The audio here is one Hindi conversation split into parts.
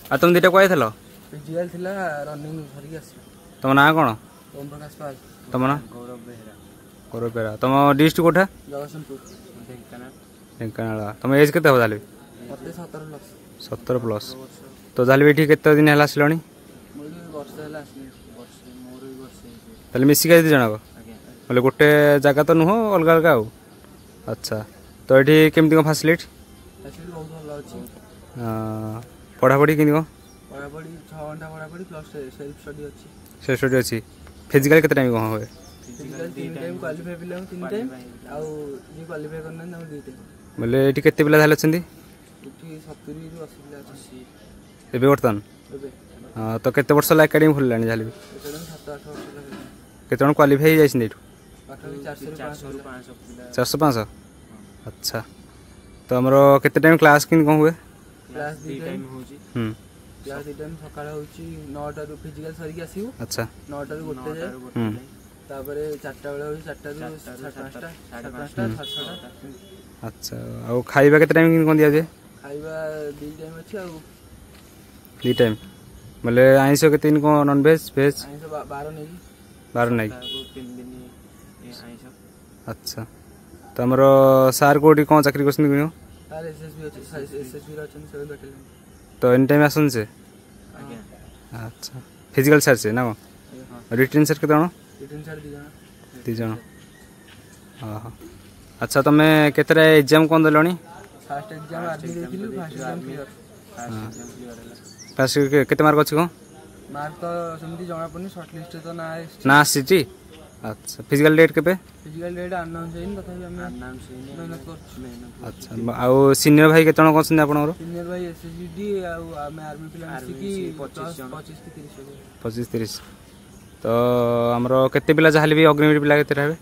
आ तुम दीटा कही थलो फिजिकल थिला रनिंग धरिक आसी तुम ना कौन ओम प्रकाश पाल तुम ना गौरव बेहरा करो पेरा तुम डिस्ट्रिक्ट कोठा जगतसिंहपुर ढेंकानाल ढेंकानाल तुम एज के जाले मते 17 लक्ष 17 प्लस तो जाले एठी केते दिन हला आसलणी मोर वर्ष हला आसी वर्ष मोर भी वर्ष ताले मिसी के जणा बोले गोटे जगह तो नुह अलग अलग आउ अच्छा तो एठी केमती को फैसिलिटी फैसिलिटी बहुत भल अछि पढ़ा पढ़ी किनी को पढ़ा पढ़ी 6 घंटा पढ़ा पढ़ी प्लस सेल्फ स्टडी अछि सेल्फ स्टडी अछि फिजिकल केते टाइम को होए फिजिकल 3 टाइम क्वालीफाई पिला 3 टाइम आउ जे क्वालीफाई करना ना 2 टाइम बोले एठी केते पिला धाल अछंती एठी 70 ରୁ 80 पिला अछि एबे वर्तन एबे हां तो केते वर्ष ला एकेडमी खुललानी झाले एटा 7-8 वर्ष लागला केते जण क्वालीफाई जाइछन एठू 400 ରୁ 500 पिला 400 500 अच्छा तो हमरो केते टाइम क्लास किन को हुए क्लास 2 टाइम होची क्लास 2 टाइम सकाळ होची 9 टा ରୁ फिजिकल सरी के आसीउ अच्छा 9 टा ରୁ गोटे जाय तापरे 4टा बेला होई 4टा ରୁ 5:30 5:30 6:30 अच्छा और खाइबा केते टाइम किन को दिया जे खाइबा 2 टाइम अछि आ 2 टाइम बोले आइंस केते दिन को नॉन वेज वेज आइंस 12 नै 12 नहीं 3 दिन आइंस अच्छा तो हमरो सार कोडी कोन चाकरी करछन किनो तार एसएसबी अछि एसएसबी रा अछि सेवन बैटल तो एनी टाइम आसन से आज्ञा अच्छा फिजिकल सर से ना रिटन सर के दणो रिटन सर 2 जण हां अच्छा तमे केतरा एग्जाम कोन दलणी फर्स्ट एग्जाम आर्मी देथिलु फर्स्ट एग्जाम क्लियर फर्स्ट केते मार्क अछि को मार्क तो समिति जणा पनी शॉर्ट लिस्ट तो ना आसीची अच्छा फिजिकल डेट केबे फिजिकल डेट अनाउंस हेइन तथापि हम अनाउंस हेइन मेहनत करछु अच्छा आउ सीनियर भाई केतण कोन आपनरो सीनियर भाई एसएसडी आउ हम आर्मी प्लान आसी की 25 की 30 25 30 तो हमरो केते पिला जहाले भी अग्निवीर पिला केते रहबे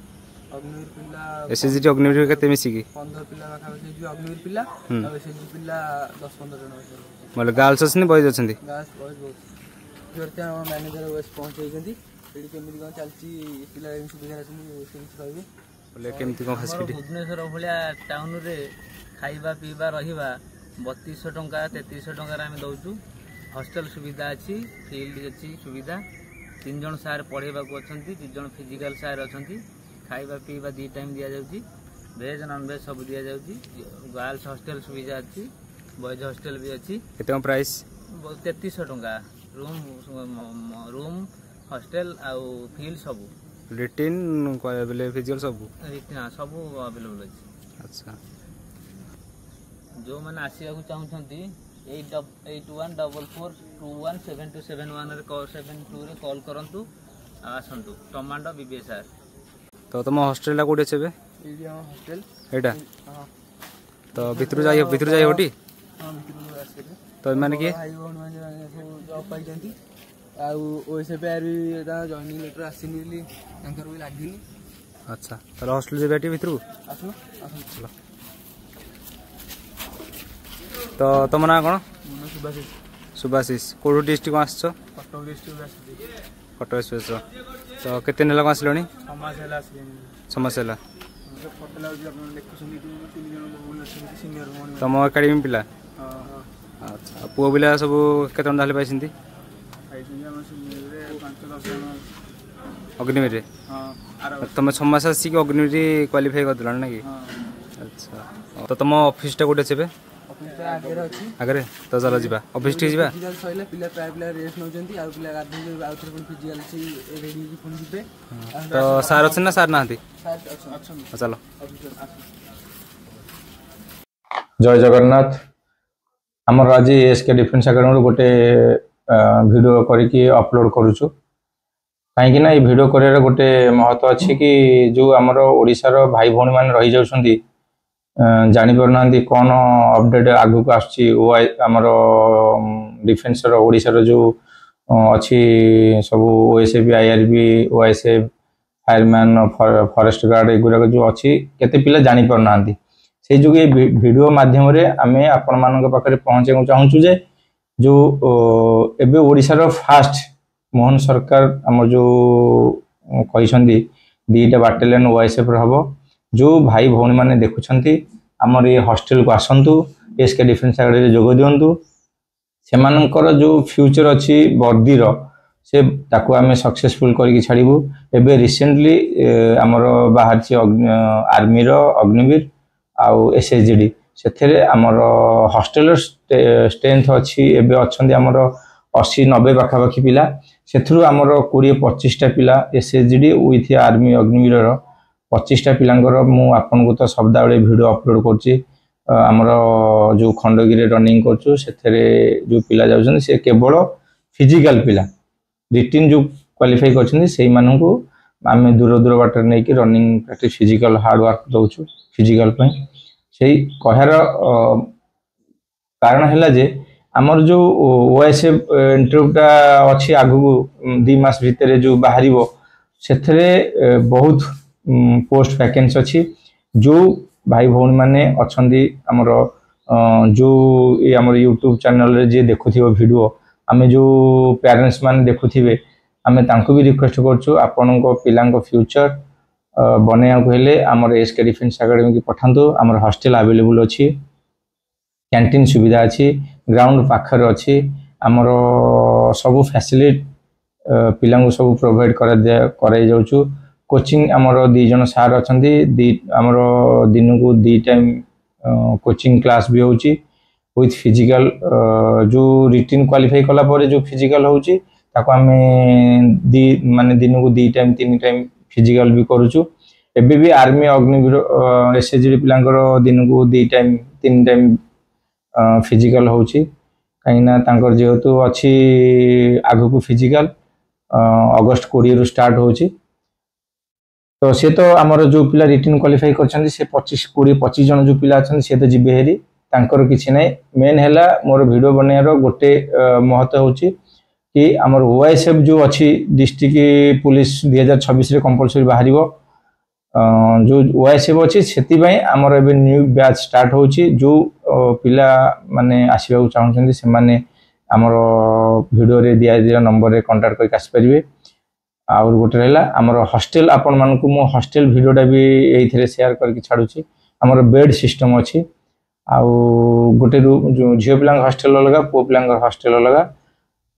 अग्निवीर पिला एसएसडी अग्निवीर केते मिसी की 15 पिला रखा होय जे अग्निवीर पिला और एसएसडी पिला 10 15 जण होय मतलब गर्ल्स असनी बॉयज अछंती गर्ल्स बॉयज बहुत जोरते हम मैनेजर वेस पहुंचे जंती एडी केमिति कोन चलची पिला इन सुविधा असनी से किछ कहबे बोले केमिति कोन फैसिलिटी भुवनेश्वर भलिया टाउन रे खाइबा पीबा रहिबा 3200 टंका 3300 टंका रे हम दउचू हॉस्टल सुविधा अछि फील्ड अछि सुविधा 3 जण सार पढेबा को अछंती 2 जण फिजिकल सार अछंती खाइबा पीबा 2 टाइम दिया जाउची वेज नॉन वेज सब दिया जाउची गर्ल्स हॉस्टल सुविधा अछि बॉयज हॉस्टल भी अछि केते प्राइस 3300 टंका रूम हॉस्टल आउ फील्ड सब रिटन बोले फिजिकल सब रिटन सब अवेलेबल अछि अच्छा जो माने आसिया को चाहउछंती 8144217271 रे कॉल 72 रे कॉल करंतु आसंतु टमाटो बीबीएसआर तो तुम हॉस्टल ला कोडे छबे एडी हम हॉस्टल एटा तो भीतर जाई होटी हां भीतर आसे तो माने के भाई बहन माने जॉब पाई जंती आउ ओसे पे आरी दा जॉइनिंग लेटर आसीनीली तांकर भी लागिनी अच्छा तो हॉस्टल जे बैठी भीतर आसो चलो तो तुम ना कोन सुभाषिष सुभाषिष कोडो डिस्ट्रिक्ट को आछो कटक डिस्ट्रिक्ट आसी कटक स्पेस तो केते नेला को आसलोनी समासेला आसी समस्या फोटो लाउजी अपन देखु सुनी 3 जण बहु लक्ष्मी सीनियर मन तुम एकेडमी पिला हां अच्छा पुओ पिला सब केतन डाले पाइसिंती आइसिंती हम सीनियर रे 5-10 जण अग्निवीर रे हां तुम समस्या सी के अग्निवीर क्वालीफाई कर दलन ना की हां अच्छा तो तुम ऑफिस टा कोडे छबे ऑफिस आगे अछि आगे तो चलो जीवा ऑफिस ठीक जीवा फिजिकल सइले पिला प्राय पिला रेस्ट नौ जंती आ पिला गाधी आउथर पण फिजिकल सी रेडी की फोन दिबे तो सार अछन ना सार नाहंती सार अच्छा चलो जय जगन्नाथ हमर आज एसके डिफेंस एकेडमी गोटे वीडियो करके अपलोड करूछु कहीं ना ये वीडियो करियर गोटे महत्व अच्छी कि जो आमर ओडिशार भाई भौणी मान रही जाउछंती जानी परना कौन अपडेट आगु को आमर डिफेंस ओडिशार जो अच्छी सब OSF IRB OSF fireman forest guard एगुरा जो अच्छी केते पिला जानी परना से जो ये वीडियो माध्यम रे आमे आपण मानक पाखरे पहुंचे को चाहूछु जे जो एबे ओडिशार फास्ट मोहन सरकार आम जो कहिसंदी 2टा बाटालियन ओएसएफ रहबो जो भाई भौणी माने देखुछंती हमर ये हॉस्टल को आसंतु एसके डिफेंस एकेडमी जोग दियंतु सेमानकर जो फ्यूचर अच्छी वर्दीर से ताको आम सक्सेसफुल करके छाड़ू। एबे रिसेंटली आमर बाहर आर्मीर अग्निवीर आउ एसएचडी से आमर हॉस्टेल स्ट्रेंथ अच्छी एबे अच्छी आमर 80-90 पाखापाखि पिला से आमर 20-25टा पिला एसएचडी विथ आर्मी अग्निवीर 25टा पिलांकर मु आपन को तो सप्ताह बेले वीडियो अपलोड करछि। आमर जो खंडगिरी रनिंग करछु से जो पिला जाउछन से केवल फिजिकल पिला रिटिन जो क्वालिफाई करछन से मानू आम दूर दूर बाट नहीं कि running practice physical hard work दउछु फिजिकल पई से कहर कारण है जे आमर जो ओएसएफ इंटरव्यूटा अच्छी आगु 2 मास भितर जो बाहर से बहुत पोस्ट वैकेंसी अच्छी। जो भाई भौणी मैंने अच्छा आमर जो ये आमर यूट्यूब चैनल रे जे देखुथिबो वीडियो आमे जो पेरेंट्स माने देखुथिबे आमे तांको भी रिक्वेस्ट करछु आपनको पिलांको फ्यूचर बनेया को हेले आमर एसके डिफेंस एकेडमी की पठांतो। आमर हॉस्टल अवेलेबल अछि, कैंटीन सुविधा अछि, ग्राउंड पाखर अछि, आमर सब फैसिलिटी पिलांको सब प्रोवाइड कराई जाउछु। कोचिंग आमर 2 जन सार अछंती आमर दिन को 2 टाइम कोचिंग क्लास भी होउची विथ फिजिकल जो रिटिन क्वालिफाई कला परे जो फिजिकल होउची ताको आमे माने दिन को 2 टाइम 3 टाइम फिजिकल भी करूछु। एबे भी आर्मी अग्निवीर एसएचडी पिलांकर दिन को 2 टाइम 3 टाइम फिजिकल होउची कहिना तांकर जेहेतु अछि आगु को फिजिकल अगस्त 20 रु स्टार्ट होउची। तो से तो आमर जो पिला रिटिन क्वालिफाई करछन से 25 जन जो पिला अछन से तो जिबे हेरी तांकर किछि नै। मेन हैला मोर वीडियो बनायार गोटे महत्व होउची कि आमर ओएसएफ जो अछि डिस्ट्रिक्ट पुलिस 2026 रे कंपलसरी बाहरिबो जो ओएसएफ अछि सेति पई आमर एबे न्यू बैच स्टार्ट होउची। जो पिला माने आसीबा को चाहछन से माने आमर वीडियो रे दिया नंबर रे कांटेक्ट कर आसी परिबे। और गोटे रहा आमर हॉस्टल आपण मान को मो हॉस्टल वीडियोटा भी ये शेयर करके छाड़ुची। आमर बेड सिस्टम अच्छी आउ गोटे जो झील पिला हॉस्टल अलग पुओ पिला हॉस्टल अलग